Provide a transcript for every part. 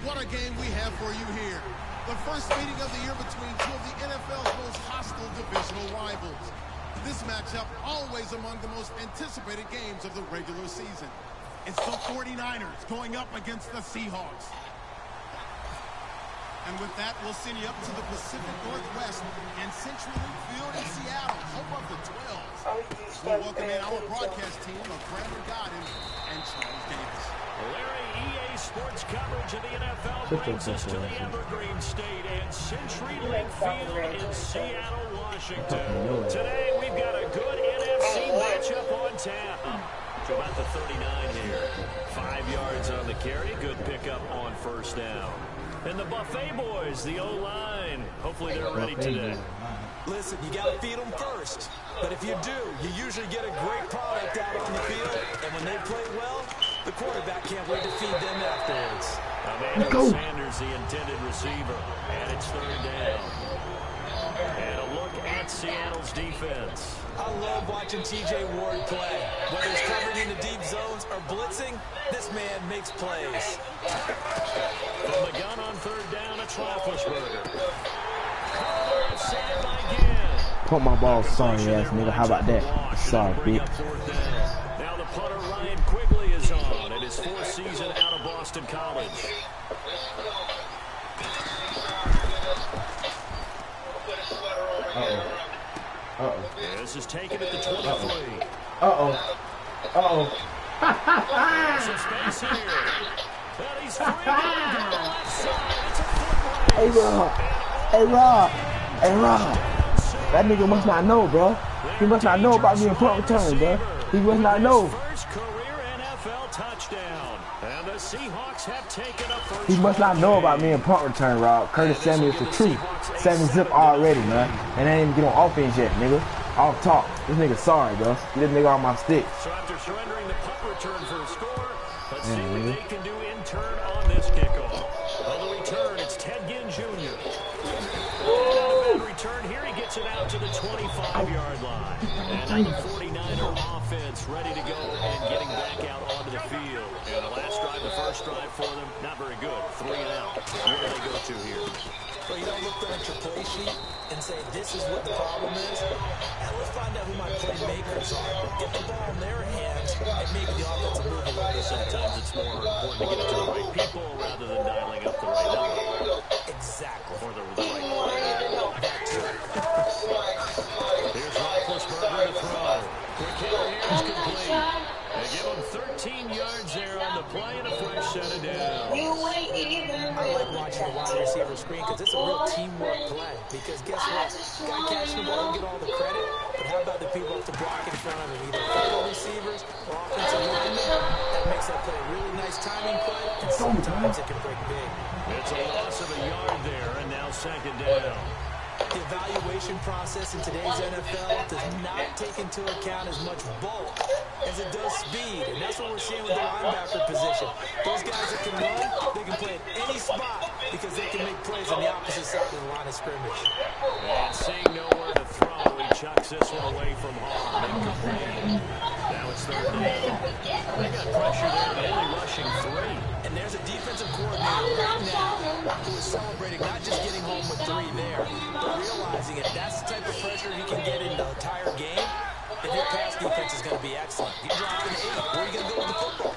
what a game we have for you here. The first meeting of the year between two of the NFL's most hostile divisional rivals. This matchup always among the most anticipated games of the regular season. It's the 49ers going up against the Seahawks. And with that, we'll send you up to the Pacific Northwest and Central League Field in Seattle, home of the 12s. We'll welcome in our broadcast team of Brandon Godden and Charles Davis. Larry, EA Sports coverage of the NFL brings us to the Evergreen State and Century Link Field in Seattle, Washington. Today, we've got a good NFC matchup on tap. To about the 39 here. 5 yards on the carry. Good pickup on first down. And the Buffet boys, the O-line. Hopefully they're ready today. Listen, you got to feed them first. But if you do, you usually get a great product out on the field. And when they play well, the quarterback can't wait to feed them afterwards. Emmanuel Sanders, the intended receiver. And it's third down. And a look at Seattle's defense. I love watching T.J. Ward play. Whether he's covering in the deep zones or blitzing, this man makes plays. From the gun on third down, it's Roethlisberger. Put my ball, sorry ass nigga. How about that? Sorry, bitch. Now the punter Ryan Quigley is on in his fourth season out of Boston College. This is taken at the 23. Some space here. Well, he's free. Left side. It's a foot race. Hey, Rob. That nigga must not know, bro. He must not know about me in punt return, bro. He must not know. First career NFL touchdown. And the Seahawks have taken a first. He must not know about me in punt return, Rob. Curtis Samuel's the truth. 7 zip already, man. And I ain't even get on offense yet, nigga. Off top. This nigga sorry, bro. Get this nigga off my stick. So after surrendering the punt return for a score, let's see what they can do in turn on this kickoff. On the return, it's Ted Ginn Jr. And a bad return here. He gets it out to the 25-yard line. And now the 49er offense ready to go and getting back out onto the field. And the last drive, the first drive for them, not very good. 3 and out. Where do they go to here? So you don't look down at your play sheet and say, this is what the problem is. And let's find out who my playmakers are. Get the ball in their hands and make the offensive move a little bit. Sometimes it's more important to get it to the right people rather than dialing up the right number. Exactly. Or the right play. Here's Roethlisberger to throw. Quick hitter here is complete. They give him 13 yards there on the play and a fresh set of downs. I like watching the wide receiver screen because it's a real teamwork play. Because guess what? Guy catching the ball will get all the credit, but how about the people up to block in front of him? Either fellow receivers or offensive linemen. That makes that play a really nice timing play, and sometimes it can break big. It's a loss of a yard there, and now second down. The evaluation process in today's NFL does not take into account as much bulk as it does speed, and that's what we're seeing with the linebacker position. Those guys that can run, they can play at any spot because they can make plays on the opposite side of the line of scrimmage. And seeing nowhere to throw, he chucks this one away from home. Incomplete. Now it's third down. They got pressure there, only rushing 3. And there's a defensive coordinator right now who is celebrating not just getting home with 3 there, but realizing if that's the type of pressure he can get in the entire game, then your pass defense is going to be excellent. You drop an 8, where are you going to go with the football?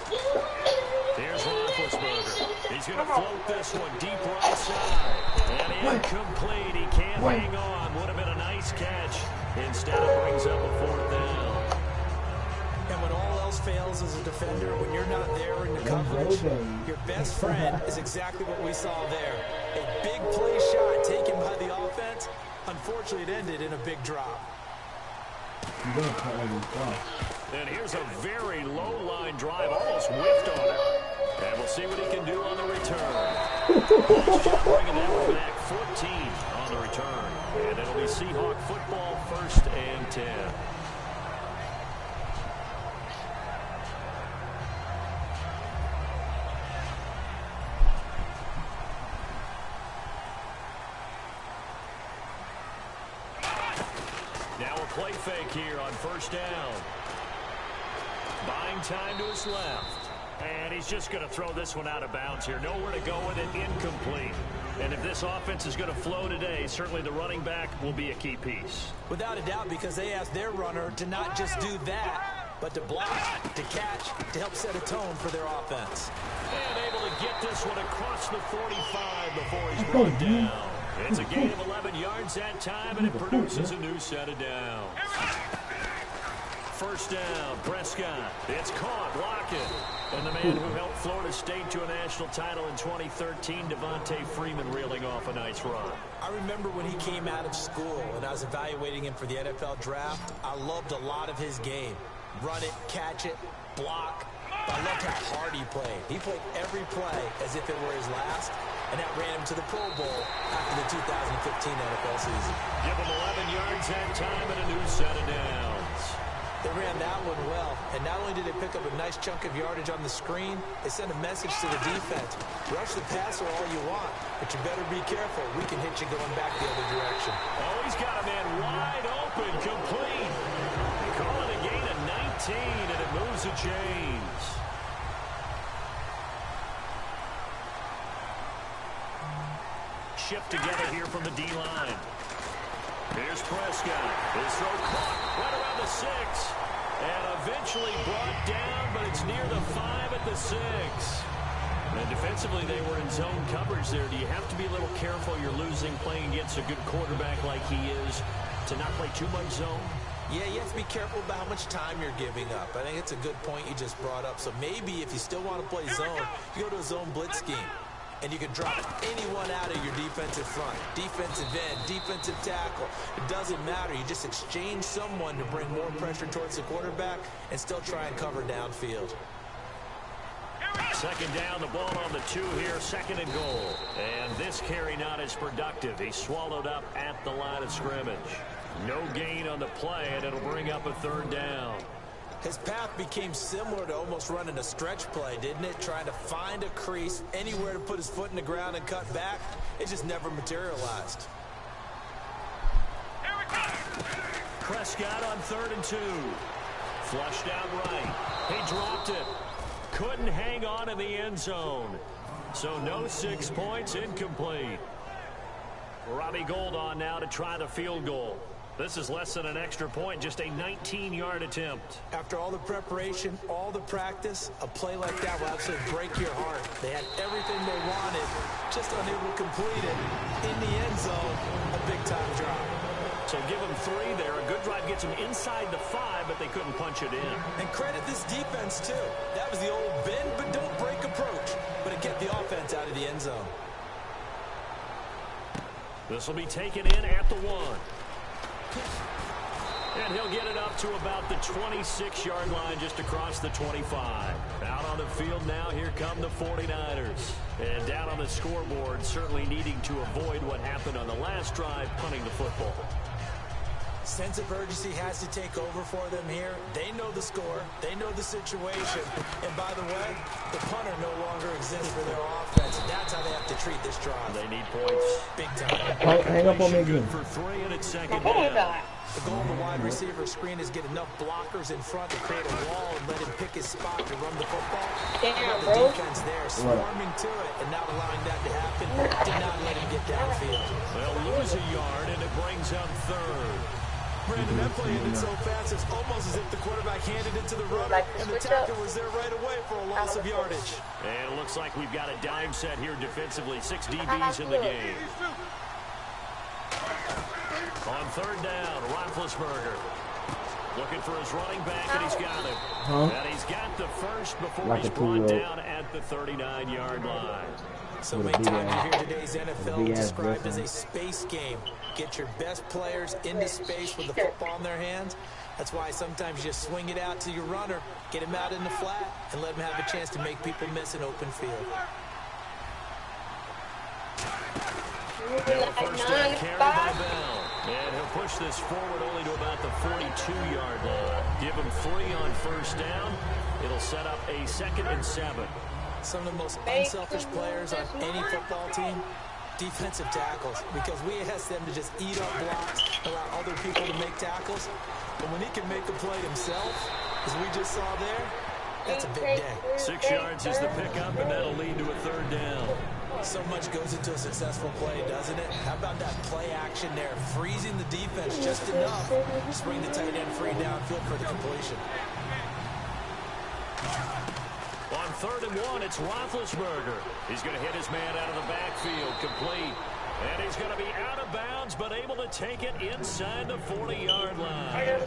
Here's Roethlisberger. He's going to float this one deep right side. And incomplete. He can't hang on. Would have been a nice catch. Instead, it brings up a 4th down. And when all else fails as a defender, when you're not there in the coverage, your best friend is exactly what we saw there. A big play shot taken by the offense. Unfortunately, it ended in a big drop. And here's a very low-line drive, almost whiffed on it. And we'll see what he can do on the return. Bringing that one back, 14 on the return. And it'll be Seahawk football, 1st and 10. Now a play fake here on first down. Buying time to his left. And he's just going to throw this one out of bounds here. Nowhere to go with it, incomplete. And if this offense is going to flow today, certainly the running back will be a key piece. Without a doubt, because they asked their runner to not just do that, but to block, to catch, to help set a tone for their offense. And able to get this one across the 45 before he's brought down. It's a gain of 11 yards that time, and it produces a new set of downs. First down, Prescott. It's caught, Lockett. And the man who helped Florida State to a national title in 2013, Devontae Freeman, reeling off a nice run. I remember when he came out of school and I was evaluating him for the NFL draft. I loved a lot of his game. Run it, catch it, block. I loved how hard he played. He played every play as if it were his last, and that ran him to the Pro Bowl after the 2015 NFL season. Give him 11 yards that time and a new set of downs. They ran that one well, and not only did they pick up a nice chunk of yardage on the screen, they sent a message to the defense. Rush the passer all you want, but you better be careful. We can hit you going back the other direction. Oh, he's got a man wide open, complete. They call it a gain of 19, and it moves the chains. Shift together here from the D-line. Here's Prescott. His throw caught right around the 6. And eventually brought down, but it's near the 5 at the 6. And defensively, they were in zone coverage there. Do you have to be a little careful? You're losing playing against a good quarterback like he is to not play too much zone? Yeah, you have to be careful about how much time you're giving up. I think it's a good point you just brought up. So maybe if you still want to play zone, you go to a zone blitz scheme. And you can drop anyone out of your defensive front. Defensive end, defensive tackle. It doesn't matter. You just exchange someone to bring more pressure towards the quarterback and still try and cover downfield. Second down, the ball on the 2 here, second and goal. And this carry not as productive. He swallowed up at the line of scrimmage. No gain on the play, and it'll bring up a third down. His path became similar to almost running a stretch play, didn't it? Trying to find a crease, anywhere to put his foot in the ground and cut back. It just never materialized. Prescott on 3rd and 2. Flushed out right. He dropped it. Couldn't hang on in the end zone. So no 6 points, incomplete. Robbie Gould on now to try the field goal. This is less than an extra point, just a 19-yard attempt. After all the preparation, all the practice, a play like that will absolutely break your heart. They had everything they wanted, just unable to complete it. In the end zone, a big-time drop. So give them 3 there. A good drive gets them inside the 5, but they couldn't punch it in. And credit this defense, too. That was the old bend but don't break approach, but it kept the offense out of the end zone. This will be taken in at the 1. And he'll get it up to about the 26-yard line, just across the 25. Out on the field now, here come the 49ers. And down on the scoreboard, certainly needing to avoid what happened on the last drive, punting the football. Sense of urgency has to take over for them here. They know the score. They know the situation. And by the way, the punter no longer exists for their offense. And that's how they have to treat this drive. They need points. Big time. Hang up on me again. For 3, and it's second down. The goal of the wide receiver screen is get enough blockers in front to create a wall and let him pick his spot to run the football. Damn, the bro. defense there swarming to it and not allowing that to happen. Did not let him get downfield. They'll lose a yard, and it brings up 3rd. Brandon, that play ended so fast, it's almost as if the quarterback handed it to the runner, and the tackle was there right away for a loss of yardage. And it looks like we've got a dime set here defensively. 6 DBs in the game. On 3rd down, Roethlisberger looking for his running back, and he's got it. And he's got the first before he's brought down at the 39-yard line. So many times you hear today's NFL described as a space game. Get your best players into space with the football in their hands. That's why sometimes you just swing it out to your runner, get him out in the flat, and let him have a chance to make people miss an open field. First down carry by Bell. And he'll push this forward only to about the 42-yard line. Give him 3 on first down. It'll set up a 2nd and 7. Some of the most unselfish players on any football team, defensive tackles, because we ask them to just eat up blocks, allow other people to make tackles. But when he can make a play himself, as we just saw there, That's a big day. 6 yards is the pickup, and that'll lead to a third down. So much goes into a successful play, doesn't it? How about that play action there? Freezing the defense just enough to bring the tight end free downfield for the completion. On 3rd and 1, it's Roethlisberger. He's going to hit his man out of the backfield, complete. And he's going to be out of bounds, but able to take it inside the 40-yard line.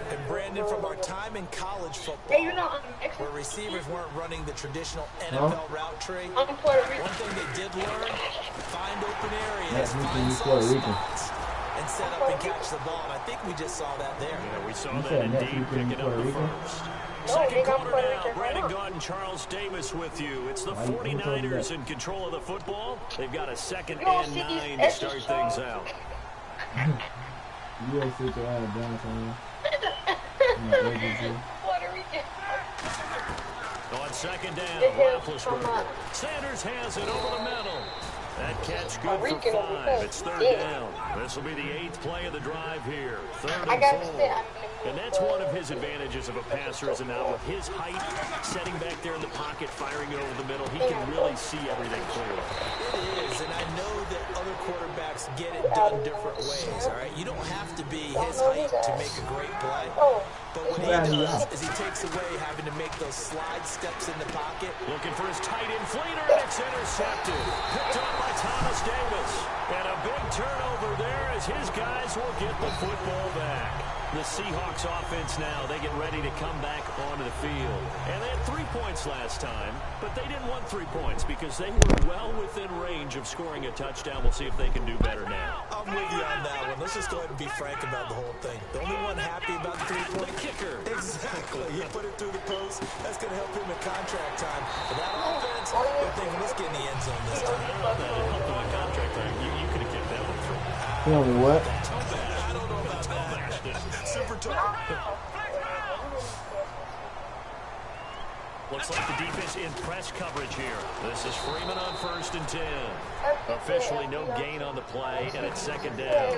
And Brandon, from our time in college football, where receivers weren't running the traditional NFL route tree, one thing they did learn, find open areas, find soft spots, and set up and catch the ball. And I think we just saw that there. Yeah, we saw that indeed, picking up the first. Second quarter now, Brandon Gaudin, Charles Davis with you. It's the 49ers in control of the football. They've got a 2nd and 9 to start things out. You gotta sit your ass down somewhere. On 2nd down, Roethlisberger. Sanders has it over the middle. That catch good for 5. It's 3rd down. This will be the 8th play of the drive here. 3rd and 4. And that's one of his advantages of a passer, is now with his height, setting back there in the pocket, firing it over the middle, he can really see everything clearly. It is, and I know that other quarterbacks get it done different ways, all right? You don't have to be his height to make a great play. But what he does is he takes away having to make those slide steps in the pocket. Looking for his tight end fleeter, and it's intercepted. Picked up by Thomas Davis. And a big turnover there as his guys will get the football back. The Seahawks offense now, they get ready to come back onto the field. And they had 3 points last time, but they didn't want 3 points because they were well within range of scoring a touchdown. We'll see if they can do better now. I'm with you on that one. Let's just go ahead and be frank about the whole thing. The only one happy about the 3-point. The kicker. Exactly. You put it through the post. That's going to help him in contract time. For that offense, they're thinking, let's get in the end zone this time. I don't know if that helped him in contract time. You could have kicked that one through. Tell me what? I don't know about that. Super tough. Looks like the defense in press coverage here. This is Freeman on 1st and 10. Officially no gain on the play, and it's 2nd down.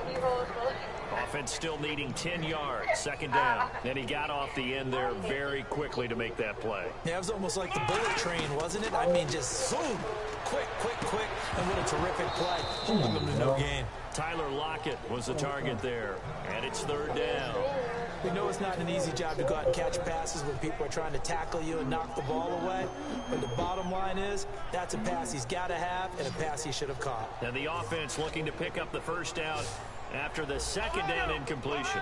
Offense still needing 10 yards, 2nd down. And he got off the end there very quickly to make that play. Yeah, it was almost like the bullet train, wasn't it? I mean, just zoom, quick, and what a terrific play. Holding them to no gain. Tyler Lockett was the target there, and it's 3rd down. We know it's not an easy job to go out and catch passes when people are trying to tackle you and knock the ball away. But the bottom line is, that's a pass he's got to have and a pass he should have caught. And the offense looking to pick up the 1st down after the 2nd down incompletion.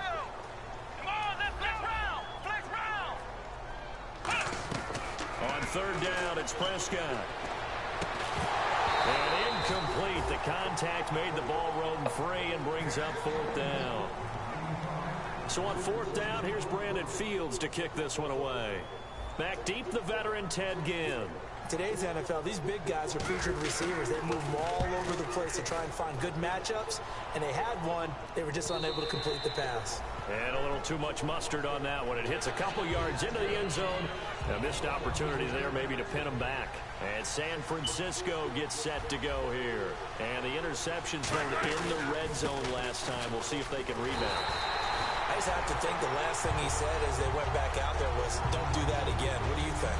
On 3rd down, it's Prescott. And incomplete. The contact made the ball roam free and brings up 4th down. So on 4th down, here's Brandon Fields to kick this one away. Back deep, the veteran Ted Ginn. Today's NFL, these big guys are featured receivers. They move them all over the place to try and find good matchups, and they had one. They were just unable to complete the pass. And a little too much mustard on that one. It hits a couple yards into the end zone. A missed opportunity there maybe to pin them back. And San Francisco gets set to go here. And the interceptions were in the red zone last time. We'll see if they can rebound. I just have to think the last thing he said as they went back out there was, don't do that again. What do you think?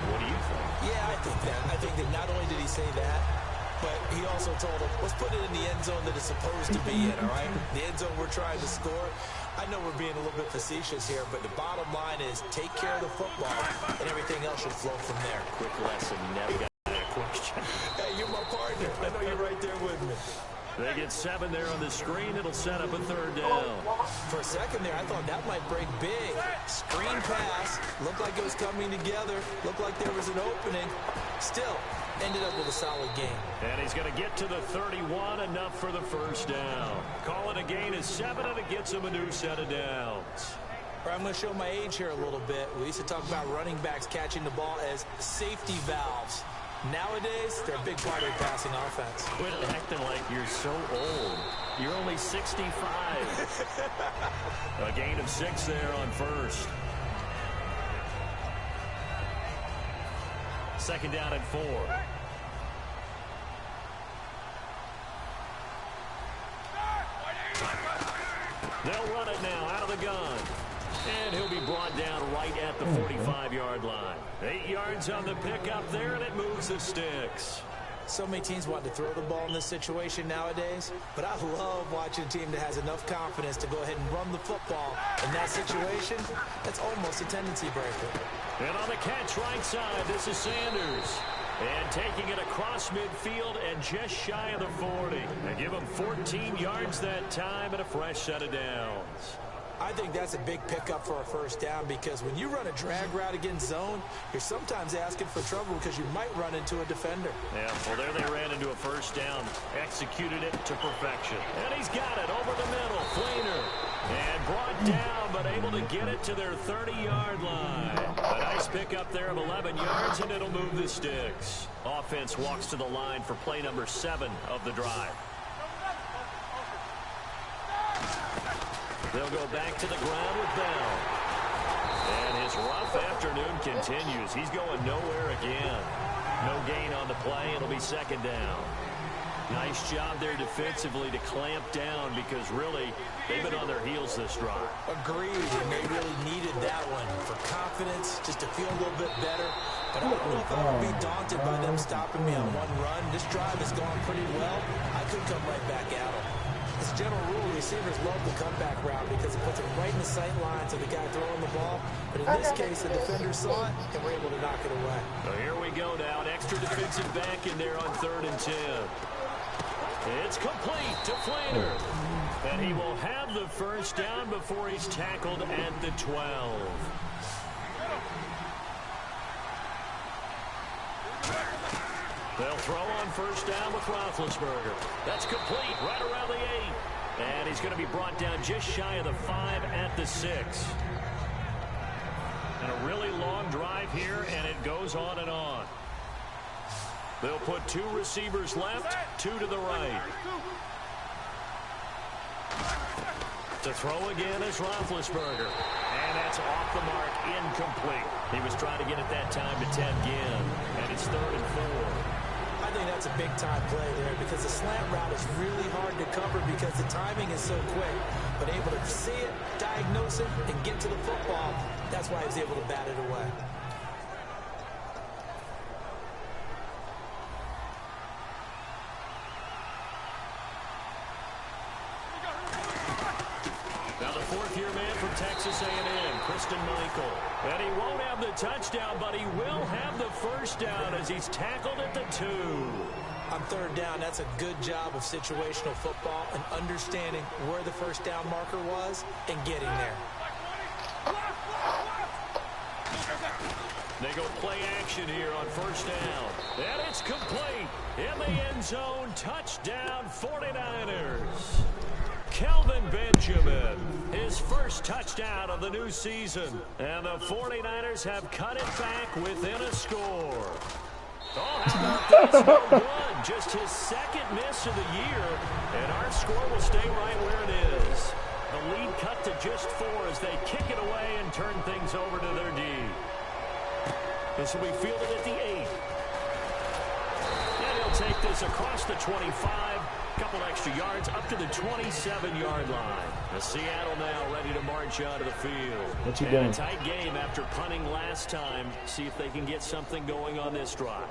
What do you think? Yeah, I think that not only did he say that, but he also told them, let's put it in the end zone that it's supposed to be in, all right? The end zone we're trying to score. I know we're being a little bit facetious here, but the bottom line is take care of the football, and everything else should flow from there. Quick lesson, never got a question. Hey, you're my partner. I know you're right there with me. They get 7 there on the screen. It'll set up a 3rd down. For a second there, I thought that might break big. Screen pass. Looked like it was coming together. Looked like there was an opening. Still, ended up with a solid game. And he's going to get to the 31, enough for the 1st down. Call it a gain of 7, and it gets him a new set of downs. I'm going to show my age here a little bit. We used to talk about running backs catching the ball as safety valves. Nowadays, they're a big part of the passing offense. Quit acting like you're so old. You're only 65. A gain of 6 there on 1st. 2nd down and 4. They'll run it now out of the gun. And he'll be brought down right at the 45-yard line. 8 yards on the pickup there, and it moves the sticks. So many teams want to throw the ball in this situation nowadays, but I love watching a team that has enough confidence to go ahead and run the football. In that situation, that's almost a tendency breaker. And on the catch right side, this is Sanders. And taking it across midfield and just shy of the 40. They give him 14 yards that time and a fresh set of downs. I think that's a big pickup for a first down because when you run a drag route against zone, you're sometimes asking for trouble because you might run into a defender. Yeah, well, there they ran into a first down, executed it to perfection. And he's got it over the middle, Fleener. And brought down, but able to get it to their 30-yard line. A nice pickup there of 11 yards, and it'll move the sticks. Offense walks to the line for play number 7 of the drive. They'll go back to the ground with Bell. And his rough afternoon continues. He's going nowhere again. No gain on the play. It'll be second down. Nice job there defensively to clamp down because really they've been on their heels this drive. Agreed, and they really needed that one for confidence, just to feel a little bit better. But I don't know if I would be daunted by them stopping me on one run. This drive has gone pretty well. I could come right back at them. As a general rule, receivers love the comeback route because it puts them right in the sight lines of the guy throwing the ball. But in this case, the defender saw it and were able to knock it away. So here we go now. An extra defensive back in there on 3rd and 10. It's complete to Fleener. And he will have the first down before he's tackled at the 12. They'll throw on first down with Roethlisberger. That's complete right around the 8. And he's going to be brought down just shy of the 5 at the 6. And a really long drive here, and it goes on and on. They'll put 2 receivers left, 2 to the right. To throw again is Roethlisberger. And that's off the mark, incomplete. He was trying to get it that time to Ted Ginn. And it's 3rd and 4. I think that's a big-time play there because the slant route is really hard to cover because the timing is so quick. But able to see it, diagnose it, and get to the football, that's why he was able to bat it away. Now the 4th-year man from Texas A&M, Christian Michael. And he won't have the touchdown, but he will have the first down as he's tackled at the 2. On 3rd down, that's a good job of situational football and understanding where the first down marker was and getting there. They go play action here on first down. And it's complete. In the end zone, touchdown 49ers. Kelvin Benjamin, his first touchdown of the new season. And the 49ers have cut it back within a score. Oh, how about this? No good. Just his 2nd miss of the year. And our score will stay right where it is. The lead cut to just 4 as they kick it away and turn things over to their D. This will be fielded at the 8. And he'll take this across the 25. Couple extra yards up to the 27-yard line. The Seattle now ready to march out of the field. What you doing? A tight game after punting last time. See if they can get something going on this drive.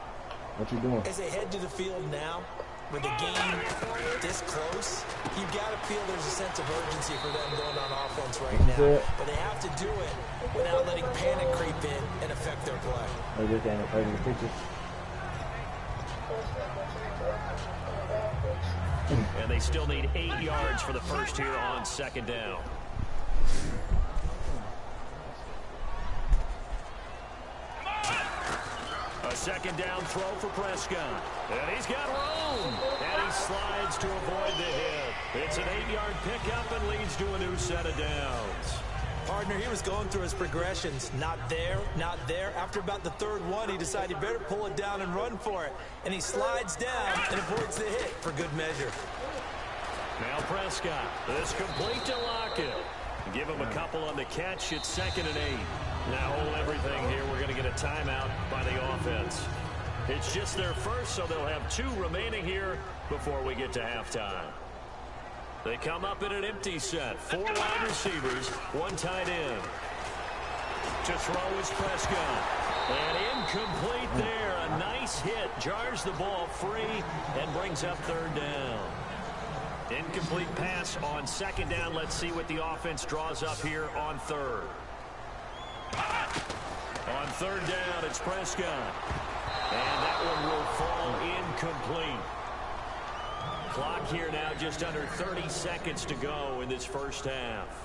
What you doing? As they head to the field now, with the game this close, you've got to feel there's a sense of urgency for them going on offense right now. But they have to do it without letting panic creep in and affect their play. Look at that, look at the picture. And they still need 8 yards for the first here on 2nd down. A 2nd down throw for Prescott. And he's got room. And he slides to avoid the hit. It's an 8-yard pickup and leads to a new set of downs. Partner, he was going through his progressions. Not there, not there. After about the 3rd one, he decided he better pull it down and run for it. And he slides down and avoids the hit for good measure. Now Prescott. This complete to Lockett. Give him a couple on the catch. It's 2nd and 8. Now hold everything here. We're going to get a timeout by the offense. It's just their first, so they'll have 2 remaining here before we get to halftime. They come up in an empty set. 4 wide receivers, 1 tight end. To throw is Prescott. And incomplete there. A nice hit. Jars the ball free and brings up 3rd down. Incomplete pass on 2nd down. Let's see what the offense draws up here on 3rd. On 3rd down, it's Prescott. And that one will fall incomplete. Clock here now just under 30 seconds to go in this first half.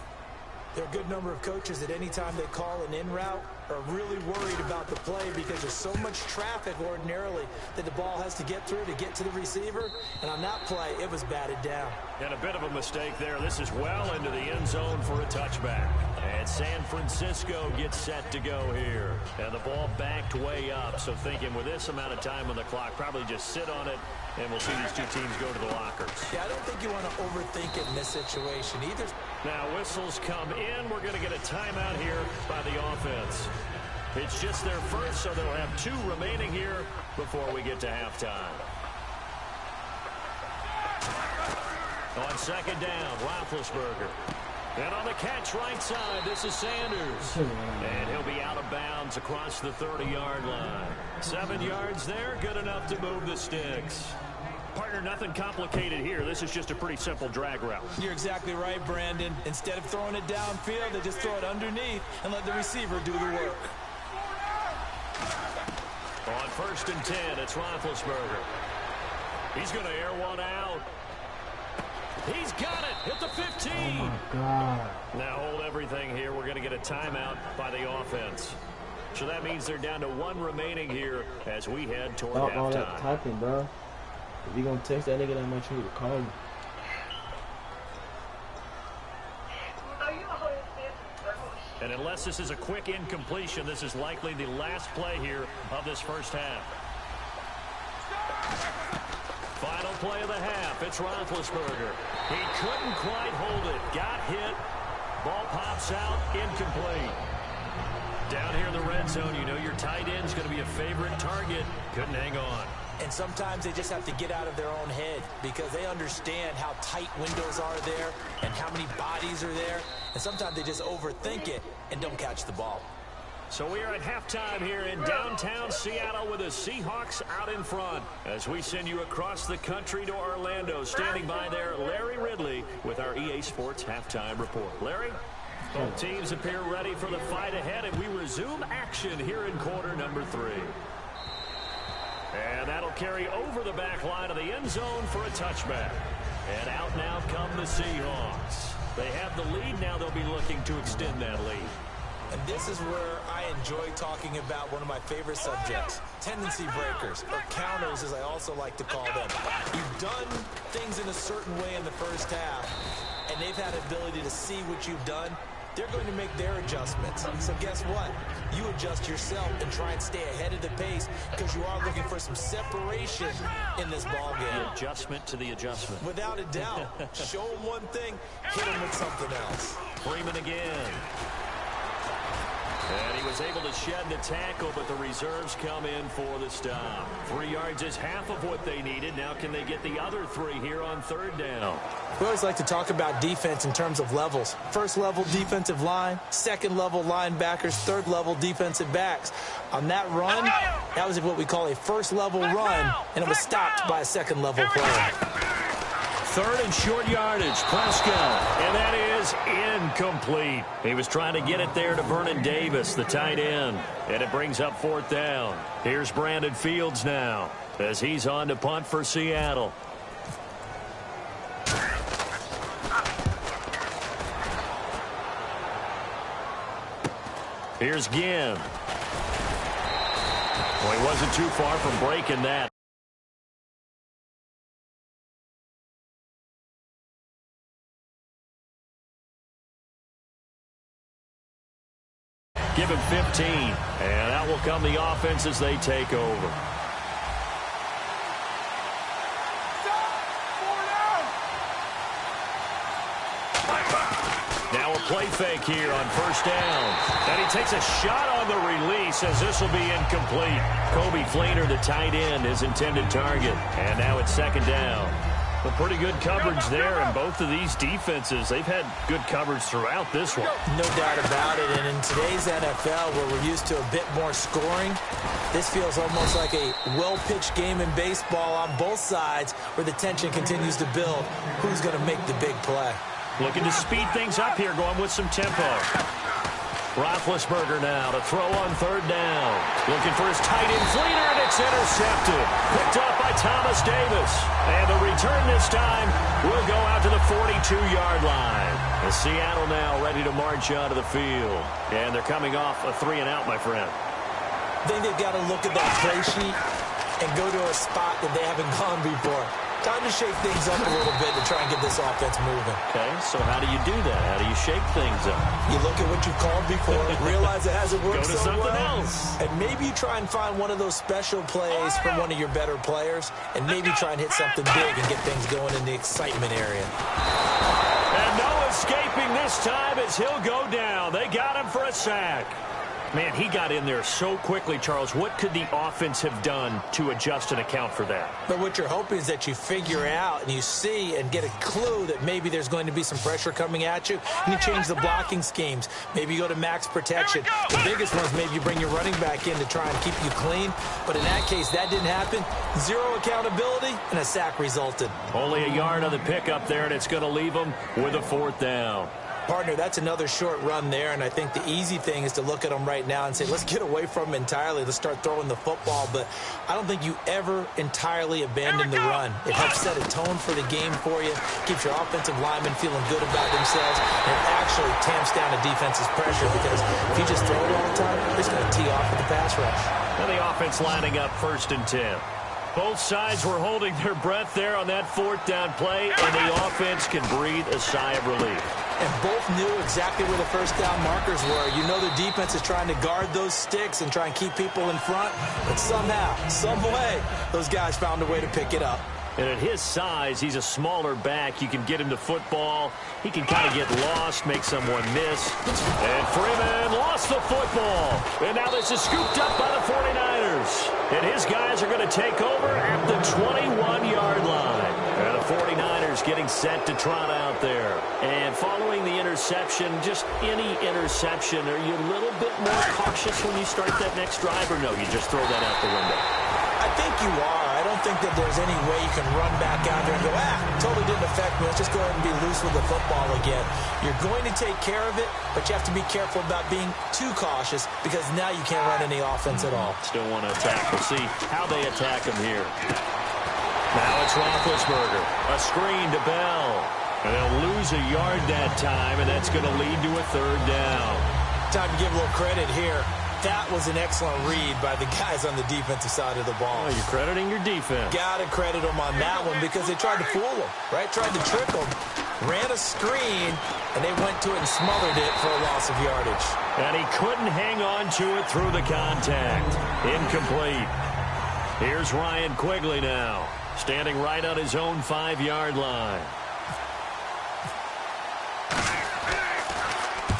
There are a good number of coaches that any time they call an in route are really worried about the play because there's so much traffic ordinarily that the ball has to get through to get to the receiver. And on that play, it was batted down. And a bit of a mistake there. This is well into the end zone for a touchback. And San Francisco gets set to go here. And the ball backed way up. So thinking with this amount of time on the clock, probably just sit on it, and we'll see these 2 teams go to the lockers. Yeah, I don't think you want to overthink it in this situation either. Now whistles come in. We're going to get a timeout here by the offense. It's just their first, so they'll have 2 remaining here before we get to halftime. On 2nd down, Roethlisberger. And on the catch right side, this is Sanders. And he'll be out of bounds across the 30-yard line. 7 yards there, good enough to move the sticks. Partner, nothing complicated here. This is just a pretty simple drag route. You're exactly right, Brandon. Instead of throwing it downfield, they just throw it underneath and let the receiver do the work. On 1st and 10, it's Roethlisberger. He's going to air one out. He's got it at the 15. Oh, my God. Now hold everything here. We're going to get a timeout by the offense. So that means they're down to 1 remaining here as we head toward halftime. All that typing, bro. If you gonna text that nigga that much, you need to call him. And unless this is a quick incompletion, this is likely the last play here of this first half. Final play of the half. It's Roethlisberger. He couldn't quite hold it. Got hit. Ball pops out. Incomplete. Down here in the red zone, you know your tight end's going to be a favorite target. Couldn't hang on. And sometimes they just have to get out of their own head because they understand how tight windows are there and how many bodies are there. And sometimes they just overthink it and don't catch the ball. So we are at halftime here in downtown Seattle with the Seahawks out in front. As we send you across the country to Orlando, standing by there, Larry Ridley with our EA Sports Halftime Report. Larry? Both teams appear ready for the fight ahead, and we resume action here in quarter number 3. And that'll carry over the back line of the end zone for a touchback. And out now come the Seahawks. They have the lead. Now they'll be looking to extend that lead. And this is where I enjoy talking about one of my favorite subjects, tendency breakers, or counters as I also like to call them. You've done things in a certain way in the first half, and they've had ability to see what you've done. They're going to make their adjustments. So guess what? You adjust yourself and try and stay ahead of the pace because you are looking for some separation in this ball game. The adjustment to the adjustment. Without a doubt. Show them one thing, hit them with something else. Freeman again. And he was able to shed the tackle, but the reserves come in for the stop. 3 yards is half of what they needed. Now can they get the other 3 here on 3rd down? We always like to talk about defense in terms of levels. 1st level defensive line, 2nd level linebackers, 3rd level defensive backs. On that run, that was what we call a 1st level run, and it was stopped by a 2nd level play. 3rd and short yardage, Prescott. And that is incomplete. He was trying to get it there to Vernon Davis, the tight end. And it brings up 4th down. Here's Brandon Fields now as he's on to punt for Seattle. Here's Ginn. Well, he wasn't too far from breaking that. Give him 15. And out will come the offense as they take over. Now a play fake here on 1st down. And he takes a shot on the release as this will be incomplete. Kobe Fleener, the tight end, his intended target. And now it's 2nd down. Well, pretty good coverage there, and both of these defenses, they've had good coverage throughout this one. No doubt about it, and in today's NFL, where we're used to a bit more scoring, this feels almost like a well-pitched game in baseball on both sides where the tension continues to build. Who's going to make the big play? Looking to speed things up here, going with some tempo. Roethlisberger now to throw on third down. Looking for his tight end leader, and it's intercepted. Picked up by Thomas Davis. And the return this time will go out to the 42-yard line. And Seattle now ready to march onto the field. And they're coming off a 3-and-out, my friend. I think they've got to look at that play sheet and go to a spot that they haven't gone before. Time to shake things up a little bit to try and get this offense moving. Okay, so how do you do that? How do you shake things up? You look at what you've called before, realize it hasn't worked Go to so something well, else. and maybe you try and find one of those special plays from one of your better players, and maybe try and hit something big and get things going in the excitement area. And no escaping this time as he'll go down. They got him for a sack. Man, he got in there so quickly, Charles. What could the offense have done to adjust and account for that? But what you're hoping is that you figure out and you see and get a clue that maybe there's going to be some pressure coming at you, and you change the blocking schemes. Maybe you go to max protection. The biggest one is maybe you bring your running back in to try and keep you clean. But in that case, that didn't happen. Zero accountability, and a sack resulted. Only a yard on the pickup there, and it's going to leave them with a fourth down. Partner, that's another short run there, and I think the easy thing is to look at them right now and say, let's get away from them entirely. Let's start throwing the football, but I don't think you ever entirely abandon the run. It helps set a tone for the game for you, keeps your offensive linemen feeling good about themselves, and it actually tamps down a defense's pressure because if you just throw it all the time, it's going to tee off with the pass rush. And the offense lining up 1st and 10. Both sides were holding their breath there on that 4th down play, and the offense can breathe a sigh of relief. And both knew exactly where the first down markers were. You know the defense is trying to guard those sticks and try and keep people in front, but somehow, some way, those guys found a way to pick it up. And at his size, he's a smaller back. You can get him the football. He can kind of get lost, make someone miss. And Freeman lost the football. And now this is scooped up by the 49ers. And his guys are going to take over at the 21-yard line. And the 49ers getting set to trot out there. And following the interception, just any interception, are you a little bit more cautious when you start that next drive, or no, you just throw that out the window? I think you are. I don't think that there's any way you can run back out there and go, totally didn't affect me. Let's just go ahead and be loose with the football again. You're going to take care of it, but you have to be careful about being too cautious because now you can't run any offense at all. Still want to attack. We'll see how they attack him here. Now it's Roethlisberger. A screen to Bell. And they'll lose a yard that time, and that's going to lead to a 3rd down. Time to give a little credit here. That was an excellent read by the guys on the defensive side of the ball. Oh, you're crediting your defense. Got to credit them on that one because they tried to fool them, right? Tried to trick them. Ran a screen, and they went to it and smothered it for a loss of yardage. And he couldn't hang on to it through the contact. Incomplete. Here's Ryan Quigley now, standing right on his own 5-yard line.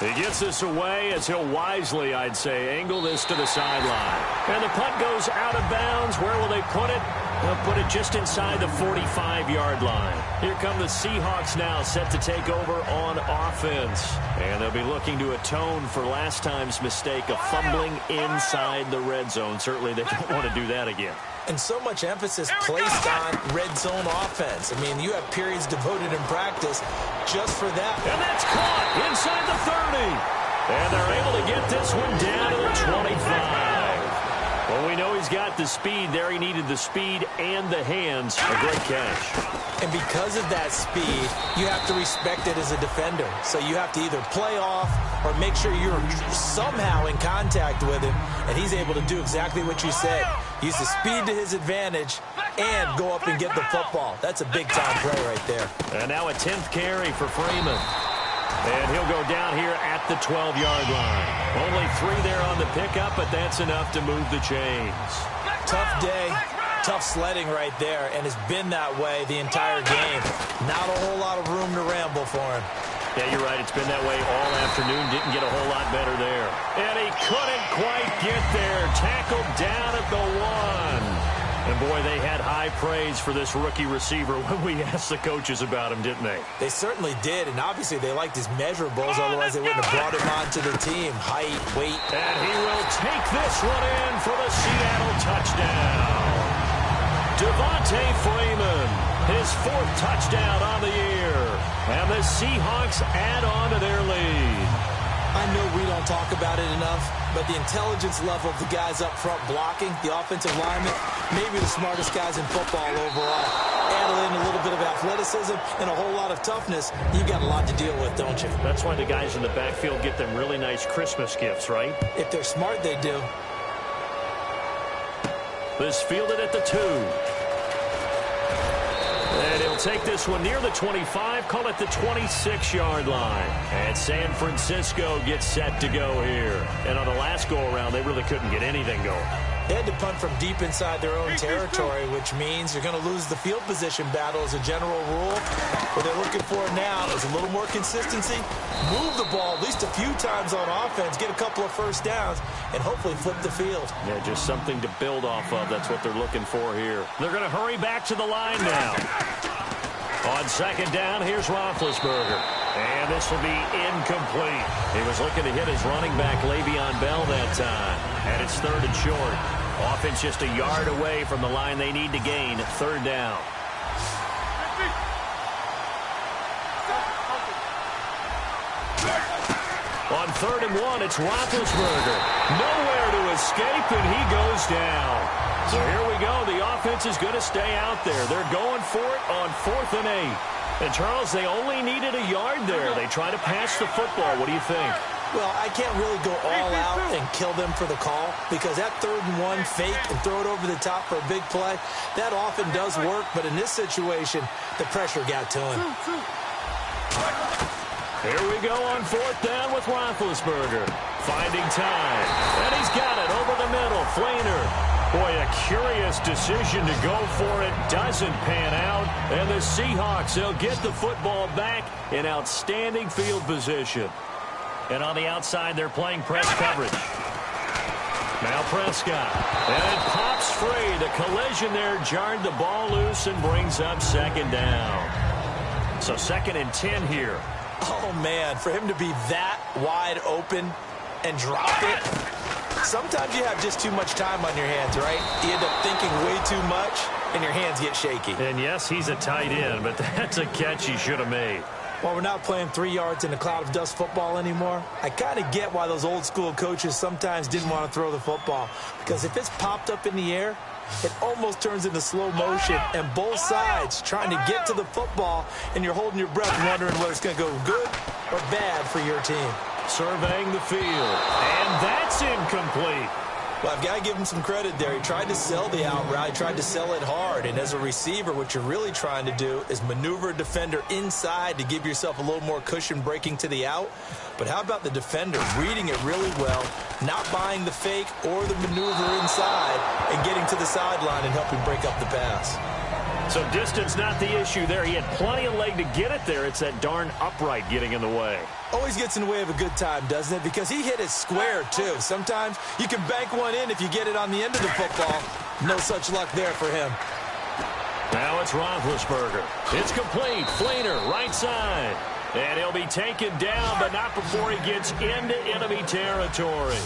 He gets this away as he'll wisely, I'd say, angle this to the sideline. And the punt goes out of bounds. Where will they put it? They'll put it just inside the 45-yard line. Here come the Seahawks now, set to take over on offense. And they'll be looking to atone for last time's mistake of fumbling inside the red zone. Certainly they don't want to do that again. And so much emphasis placed on red zone offense. I mean, you have periods devoted in practice just for that. And that's caught inside the 30. And they're able to get this one down to the 25. Well, we know he's got the speed there. He needed the speed and the hands. A great catch. And because of that speed, you have to respect it as a defender. So you have to either play off or make sure you're somehow in contact with him. And he's able to do exactly what you said. Use the speed to his advantage and go up and get the football. That's a big-time play right there. And now a 10th carry for Freeman. And he'll go down here at the 12-yard line. Only 3 there on the pickup, but that's enough to move the chains. Tough day, tough sledding right there, and it's been that way the entire game. Not a whole lot of room to ramble for him. Yeah, you're right. It's been that way all afternoon. Didn't get a whole lot better there. And he couldn't quite get there. Tackled down at the 1. And, boy, they had high praise for this rookie receiver when we asked the coaches about him, didn't they? They certainly did, and obviously they liked his measurables, otherwise they wouldn't have brought him onto the team. Height, weight. And he will take this one in for the Seattle touchdown. Devontae Freeman, his 4th touchdown on the year. And the Seahawks add on to their lead. I know we don't talk about it enough, but the intelligence level of the guys up front blocking, the offensive linemen, maybe the smartest guys in football overall. Add in a little bit of athleticism and a whole lot of toughness, you got a lot to deal with, don't you? That's why the guys in the backfield get them really nice Christmas gifts, right? If they're smart, they do. This fielded at the 2. And he'll take this one near the 25, call it the 26-yard line. And San Francisco gets set to go here. And on the last go-around, they really couldn't get anything going. They had to punt from deep inside their own territory, which means you're going to lose the field position battle as a general rule. What they're looking for now is a little more consistency, move the ball at least a few times on offense, get a couple of first downs, and hopefully flip the field. Yeah, just something to build off of. That's what they're looking for here. They're going to hurry back to the line now. On 2nd down, here's Roethlisberger. And this will be incomplete. He was looking to hit his running back, Le'Veon Bell, that time. And it's 3rd and short. Offense just a yard away from the line they need to gain. 3rd down. On 3rd and 1, it's Roethlisberger. Nowhere to escape, and he goes down. So here we go. The offense is going to stay out there. They're going for it on 4th and 8. And, Charles, they only needed a yard there. They try to pass the football. What do you think? Well, I can't really go all out and kill them for the call because that 3rd and 1 fake and throw it over the top for a big play, that often does work. But in this situation, the pressure got to him. Here we go on 4th down with Roethlisberger. Finding time. And he's got it over the middle. Flainer. Boy, a curious decision to go for it. Doesn't pan out. And the Seahawks, they'll get the football back in outstanding field position. And on the outside, they're playing press coverage. Now Prescott. And it pops free. The collision there jarred the ball loose and brings up 2nd down. So 2nd and 10 here. Oh, man, for him to be that wide open and drop it. Sometimes you have just too much time on your hands, right? You end up thinking way too much, and your hands get shaky. And, yes, he's a tight end, but that's a catch he should have made. While we're not playing 3 yards in a cloud of dust football anymore, I kind of get why those old-school coaches sometimes didn't want to throw the football. Because if it's popped up in the air, it almost turns into slow motion, and both sides trying to get to the football, and you're holding your breath wondering whether it's going to go good or bad for your team. Surveying the field, and that's incomplete. Well, I've got to give him some credit there. He tried to sell the out route. He tried to sell it hard. And as a receiver, what you're really trying to do is maneuver a defender inside to give yourself a little more cushion breaking to the out. But how about the defender reading it really well, not buying the fake or the maneuver inside, and getting to the sideline and helping break up the pass? So distance not the issue there. He had plenty of leg to get it there. It's that darn upright getting in the way. Always gets in the way of a good time, doesn't it? Because he hit it square, too. Sometimes you can bank one in if you get it on the end of the football. No such luck there for him. Now it's Roethlisberger. It's complete. Flainer, right side. And he'll be taken down, but not before he gets into enemy territory.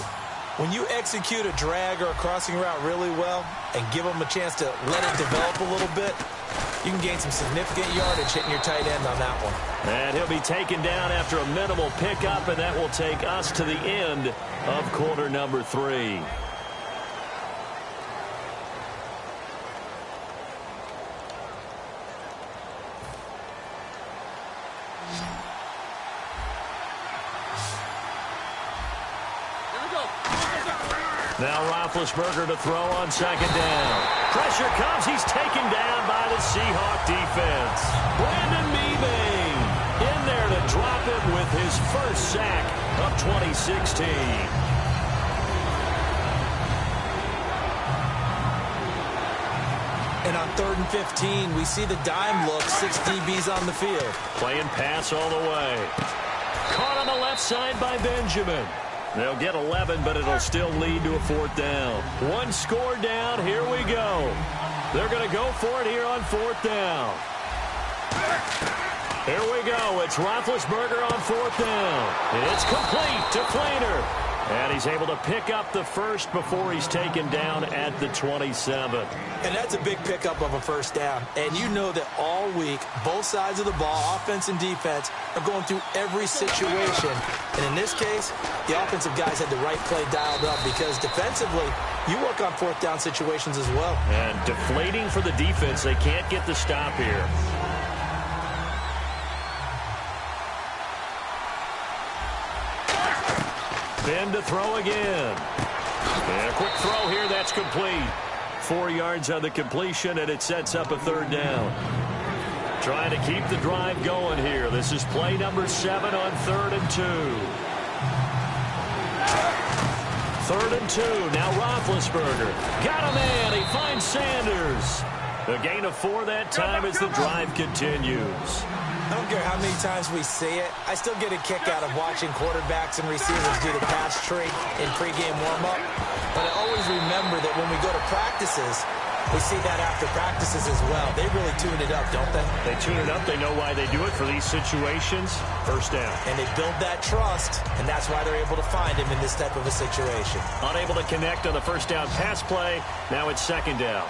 When you execute a drag or a crossing route really well and give them a chance to let it develop a little bit, you can gain some significant yardage hitting your tight end on that one. And he'll be taken down after a minimal pickup, and that will take us to the end of quarter number 3. Now Roethlisberger to throw on 2nd down. Pressure comes. He's taken down by the Seahawk defense. Brandon Mebane in there to drop it with his first sack of 2016. And on 3rd and 15, we see the dime look, 6 DBs on the field. Playing pass all the way. Caught on the left side by Benjamin. They'll get 11, but it'll still lead to a 4th down. One score down. Here we go. They're going to go for it here on 4th down. Here we go. It's Roethlisberger on 4th down. It's complete to Flainer. And he's able to pick up the first before he's taken down at the 27. And that's a big pickup of a 1st down. And you know that all week, both sides of the ball, offense and defense, are going through every situation. And in this case, the offensive guys had the right play dialed up because defensively, you work on 4th down situations as well. And deflating for the defense. They can't get the stop here. Ben to throw again. And a quick throw here. That's complete. 4 yards on the completion, and it sets up a 3rd down. Trying to keep the drive going here. This is play number 7 on 3rd and 2. 3rd and 2. Now Roethlisberger. Got a man. He finds Sanders. The gain of 4 that time as the drive continues. I don't care how many times we see it. I still get a kick out of watching quarterbacks and receivers do the pass tree in pregame warm-up. But I always remember that when we go to practices, we see that after practices as well. They really tune it up, don't they? They tune it up. They know why they do it for these situations. 1st down. And they build that trust, and that's why they're able to find him in this type of a situation. Unable to connect on the 1st down pass play. Now it's 2nd down.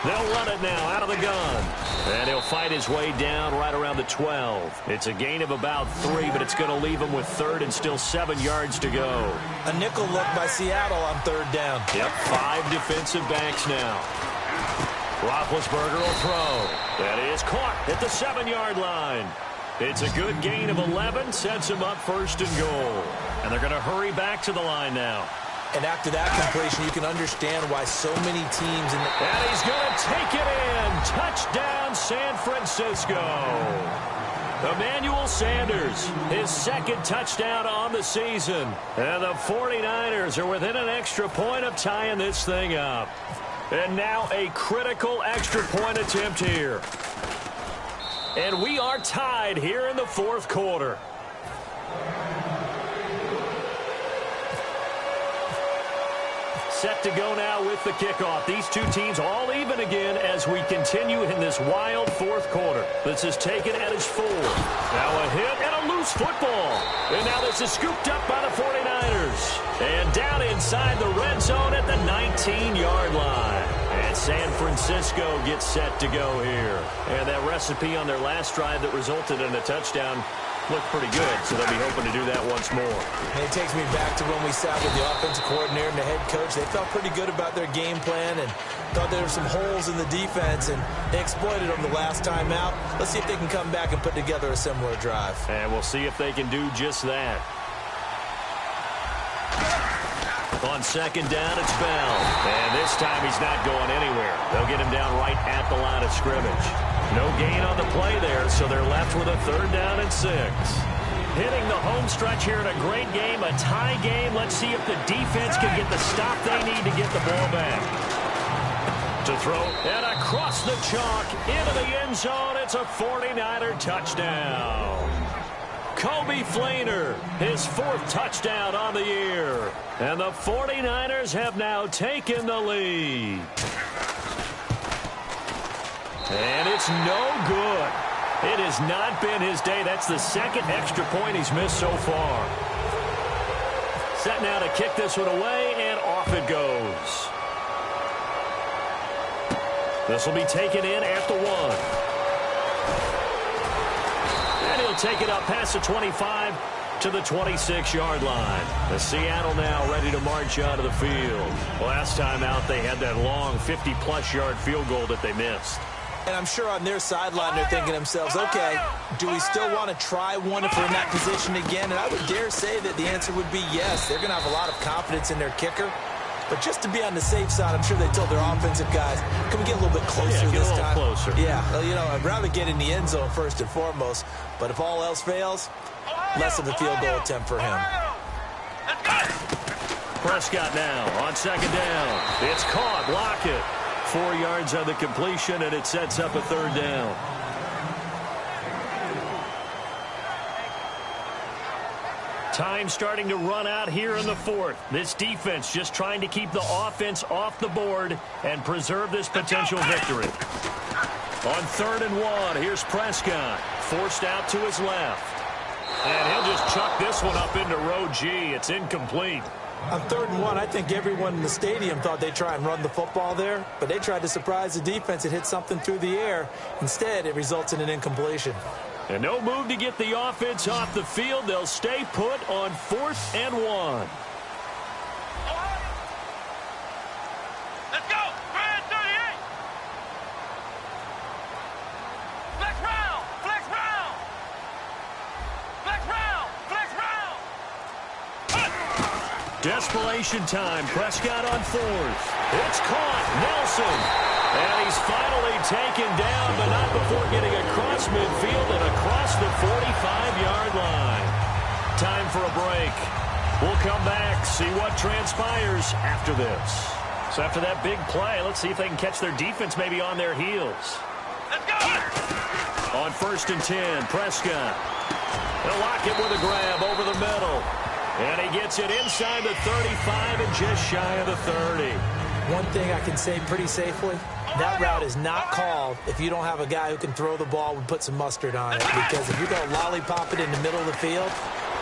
They'll run it now out of the gun. And he'll fight his way down right around the 12. It's a gain of about 3, but it's going to leave him with 3rd and still 7 yards to go. A nickel look by Seattle on 3rd down. Yep, 5 defensive backs now. Roethlisberger will throw. That is caught at the 7-yard line. It's a good gain of 11, sets him up 1st and goal. And they're going to hurry back to the line now. And after that completion, you can understand why so many teams... And he's going to take it in. Touchdown, San Francisco. Emmanuel Sanders, his 2nd touchdown on the season. And the 49ers are within an extra point of tying this thing up. And now a critical extra point attempt here. And we are tied here in the 4th quarter. Set to go now with the kickoff. These two teams all even again as we continue in this wild 4th quarter. This is taken at his 4. Now a hit and a loose football. And now this is scooped up by the 49ers. And down inside the red zone at the 19-yard line. And San Francisco gets set to go here. And that recipe on their last drive that resulted in a touchdown looked pretty good, so they'll be hoping to do that once more. And it takes me back to when we sat with the offensive coordinator and the head coach. They felt pretty good about their game plan and thought there were some holes in the defense, and they exploited them the last time out. Let's see if they can come back and put together a similar drive. And we'll see if they can do just that. On 2nd down, it's Bell. And this time he's not going anywhere. They'll get him down right at the line of scrimmage. No gain on the play there, so they're left with a 3rd down and 6. Hitting the home stretch here in a great game, a tie game. Let's see if the defense can get the stop they need to get the ball back. To throw, and across the chalk, into the end zone. It's a 49er touchdown. Kobe Flainer, his 4th touchdown on the year. And the 49ers have now taken the lead. And it's no good. It has not been his day. That's the 2nd extra point he's missed so far. Set now to kick this one away, and off it goes. This will be taken in at the 1. And he'll take it up past the 25 to the 26-yard line. The Seattle now ready to march out of the field. Last time out, they had that long 50-plus yard field goal that they missed. And I'm sure on their sideline they're thinking to themselves, okay, do we still want to try one if we're in that position again? And I would dare say that the answer would be yes. They're going to have a lot of confidence in their kicker. But just to be on the safe side, I'm sure they told their offensive guys, can we get a little bit closer this time? Yeah, get a little closer. Yeah, well, you know, I'd rather get in the end zone first and foremost. But if all else fails, less of a field goal attempt for him. Prescott now on 2nd down. It's caught. Lockett. 4 yards on the completion, and it sets up a 3rd down. Time starting to run out here in the fourth. This defense just trying to keep the offense off the board and preserve this potential victory. On 3rd and 1, here's Prescott. Forced out to his left. And he'll just chuck this one up into row G. It's incomplete. On 3rd and 1, I think everyone in the stadium thought they'd try and run the football there, but they tried to surprise the defense and hit something through the air. Instead, it results in an incompletion. And no move to get the offense off the field. They'll stay put on 4th and 1. Let's go! Grand 38! Flex round! Flex round! Flex round! Flex round! Desperation time. Prescott on 4th. It's caught. Nelson. And he's finally taken down, but not before getting across midfield and across the 45-yard line. Time for a break. We'll come back, see what transpires after this. So after that big play, let's see if they can catch their defense maybe on their heels. Let's go! On 1st and 10, Prescott. They'll lock it with a grab over the middle. And he gets it inside the 35 and just shy of the 30. One thing I can say pretty safely, that route is not called if you don't have a guy who can throw the ball and put some mustard on it. Because if you're going to lollipop it in the middle of the field,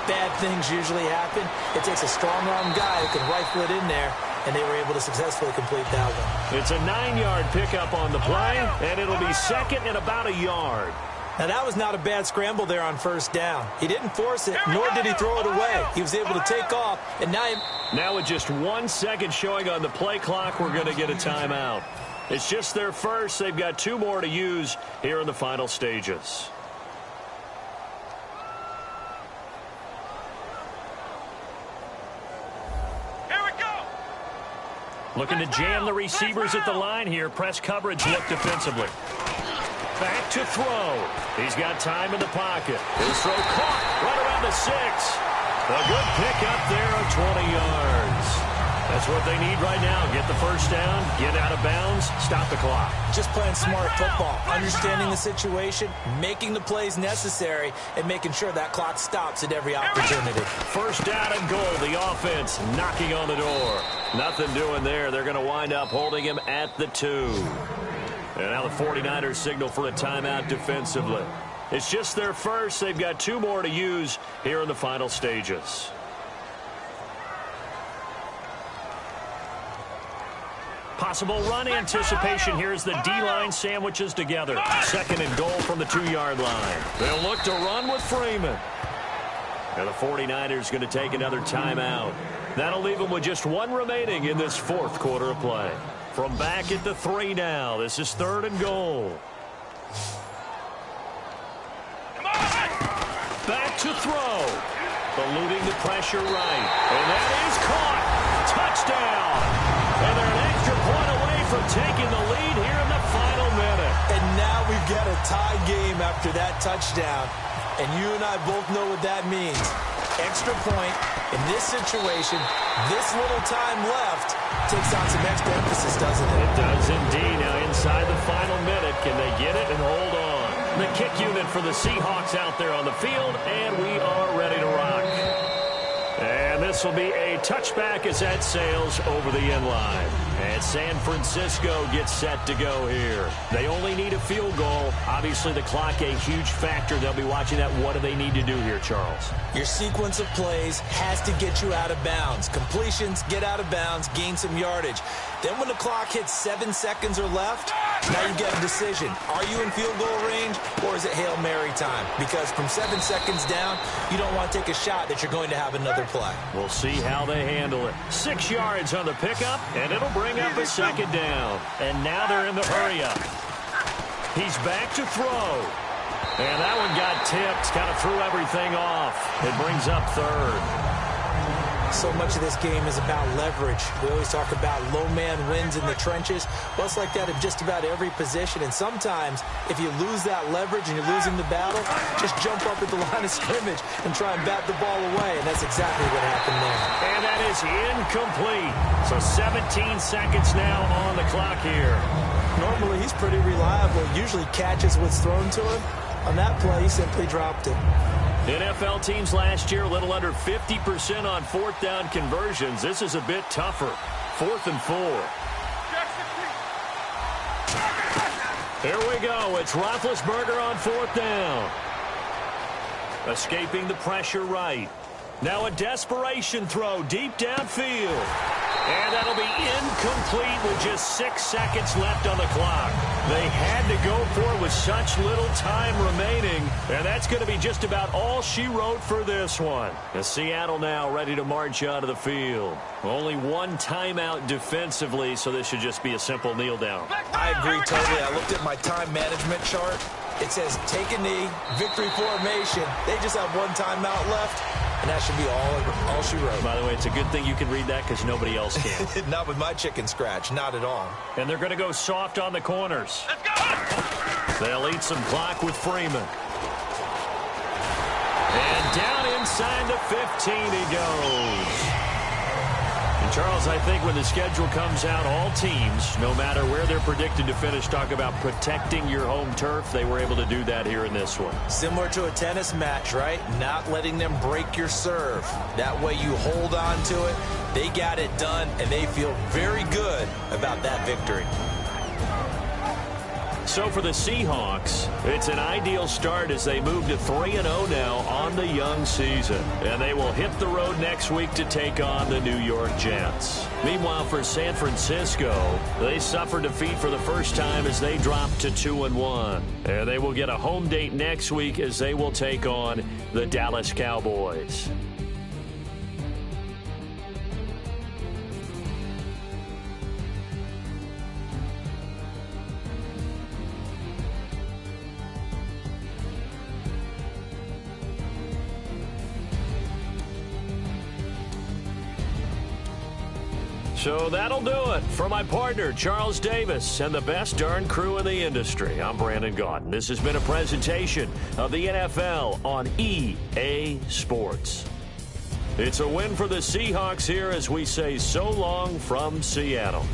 bad things usually happen. It takes a strong-arm guy who can rifle it in there, and they were able to successfully complete that one. It's a 9-yard pickup on the play, and it'll be 2nd and about a yard. Now, that was not a bad scramble there on 1st down. He didn't force it, nor did he throw it away. He was able to take off, and now with just 1 second showing on the play clock, we're going to get a timeout. It's just their first. They've got 2 more to use here in the final stages. Here we go! Looking to jam the receivers at the line here. Press coverage look defensively. Back to throw. He's got time in the pocket. His throw caught right around the 6. A good pickup there of 20 yards. That's what they need right now. Get the first down, get out of bounds, stop the clock. Just playing smart football, understanding the situation, making the plays necessary, and making sure that clock stops at every opportunity. First down and goal. The offense knocking on the door. Nothing doing there. They're going to wind up holding him at the 2. And now the 49ers signal for a timeout defensively. It's just their first. They've got 2 more to use here in the final stages. Possible run anticipation here as the D-line sandwiches together. 2nd and goal from the 2-yard line. They'll look to run with Freeman. And the 49ers going to take another timeout. That'll leave them with just 1 remaining in this 4th quarter of play. From back at the 3 now. This is 3rd and goal. Back to throw. Eluding the pressure right. And that is caught. Touchdown. And they're an extra point away from taking the lead here in the final minute. And now we've got a tie game after that touchdown. And you and I both know what that means. Extra point in this situation, this little time left, takes on some extra emphasis, doesn't it? It does indeed. Now inside the final minute, can they get it and hold on? The kick unit for the Seahawks out there on the field, and we are ready to rock. And this will be a touchback as that sails over the end line. And San Francisco gets set to go here. They only need a field goal. Obviously, the clock a huge factor. They'll be watching that. What do they need to do here, Charles? Your sequence of plays has to get you out of bounds. Completions, get out of bounds, gain some yardage. Then when the clock hits 7 seconds or left, now you get a decision. Are you in field goal range, or is it Hail Mary time? Because from 7 seconds down, you don't want to take a shot that you're going to have another play. We'll see how they handle it. 6 yards on the pickup, and it'll bring up a 2nd down. And now they're in the hurry-up. He's back to throw. And that one got tipped, kind of threw everything off. It brings up 3rd. So much of this game is about leverage. We always talk about low man wins in the trenches. Well, it's like that in just about every position. And sometimes, if you lose that leverage and you're losing the battle, just jump up at the line of scrimmage and try and bat the ball away. And that's exactly what happened there. And that is incomplete. So 17 seconds now on the clock here. Normally, he's pretty reliable. Usually catches what's thrown to him. On that play, he simply dropped it. NFL teams last year a little under 50% on fourth down conversions. This is a bit tougher. 4th and 4. Here we go. It's Roethlisberger on 4th down. Escaping the pressure right. Now a desperation throw deep downfield. And that'll be incomplete with just 6 seconds left on the clock. They had to go for it with such little time remaining. And that's going to be just about all she wrote for this one. And Seattle now ready to march out of the field. Only one timeout defensively, so this should just be a simple kneel down. I agree totally. I looked at my time management chart. It says take a knee, victory formation. They just have one timeout left. And that should be all she wrote. By the way, it's a good thing you can read that because nobody else can. Not with my chicken scratch. Not at all. And they're going to go soft on the corners. Let's go! They'll eat some clock with Freeman. And down inside the 15 he goes. And Charles, I think when the schedule comes out, all teams, no matter where they're predicted to finish, talk about protecting your home turf. They were able to do that here in this one. Similar to a tennis match, right? Not letting them break your serve. That way you hold on to it. They got it done, and they feel very good about that victory. So for the Seahawks, it's an ideal start as they move to 3-0 now on the young season. And they will hit the road next week to take on the New York Jets. Meanwhile, for San Francisco, they suffered defeat for the first time as they dropped to 2-1. And they will get a home date next week as they will take on the Dallas Cowboys. So that'll do it. For my partner, Charles Davis, and the best darn crew in the industry, I'm Brandon Gaudin. This has been a presentation of the NFL on EA Sports. It's a win for the Seahawks here as we say so long from Seattle.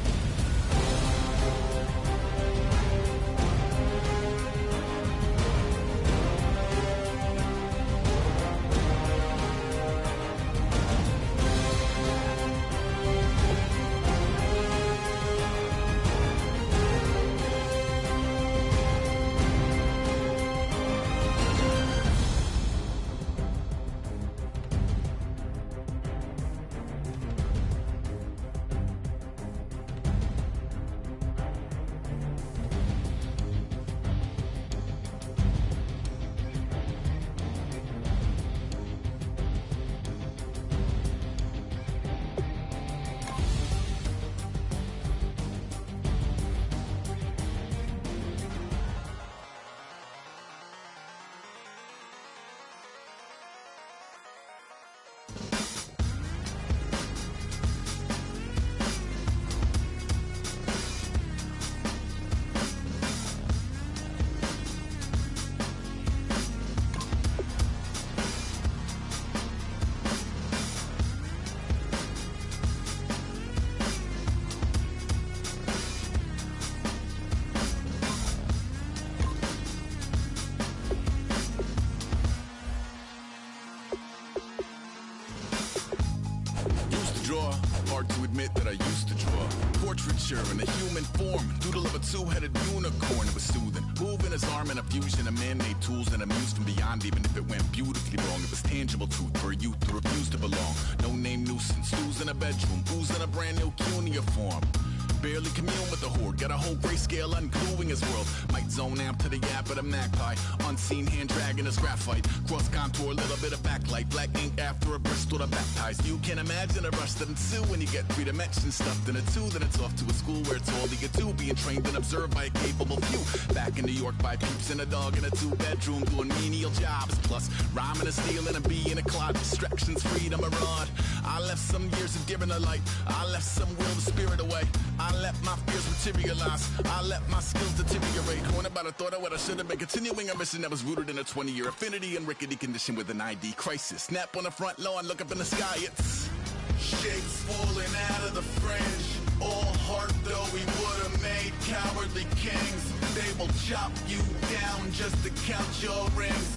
Hard to admit that I used to draw portraiture in a human form, doodle of a two-headed unicorn. It was soothing, moving his arm in a fusion of man-made tools and amused from beyond. Even if it went beautifully wrong, it was tangible truth for a youth who refused to belong. No name nuisance, who's in a bedroom, who's in a brand new cuneiform. Barely commune with the horde, got a whole grayscale ungluing his world. Might zone amp to the yap of the magpie, unseen hand dragging his graphite. Cross contour, little bit of backlight, black ink after a Bristol to baptize. You can imagine a rush that ensue when you get 3 dimensions stuffed in a 2. Then it's off to a school where it's all you get to, being trained and observed by a capable few. Back in New York by peeps and a dog in a 2-bedroom doing menial jobs. Plus rhyming and stealing a bee in a cloud, distractions, freedom, a rod. I left some years of giving a light, I left some will the spirit away. I let my fears materialize, I let my skills deteriorate. Cornered by the thought of what I should have been, continuing a mission that was rooted in a 20-year affinity and rickety condition with an ID crisis. Snap on the front lawn, look up in the sky, it's shapes falling out of the fringe. All heart though we would have made cowardly kings. They will chop you down just to count your rings.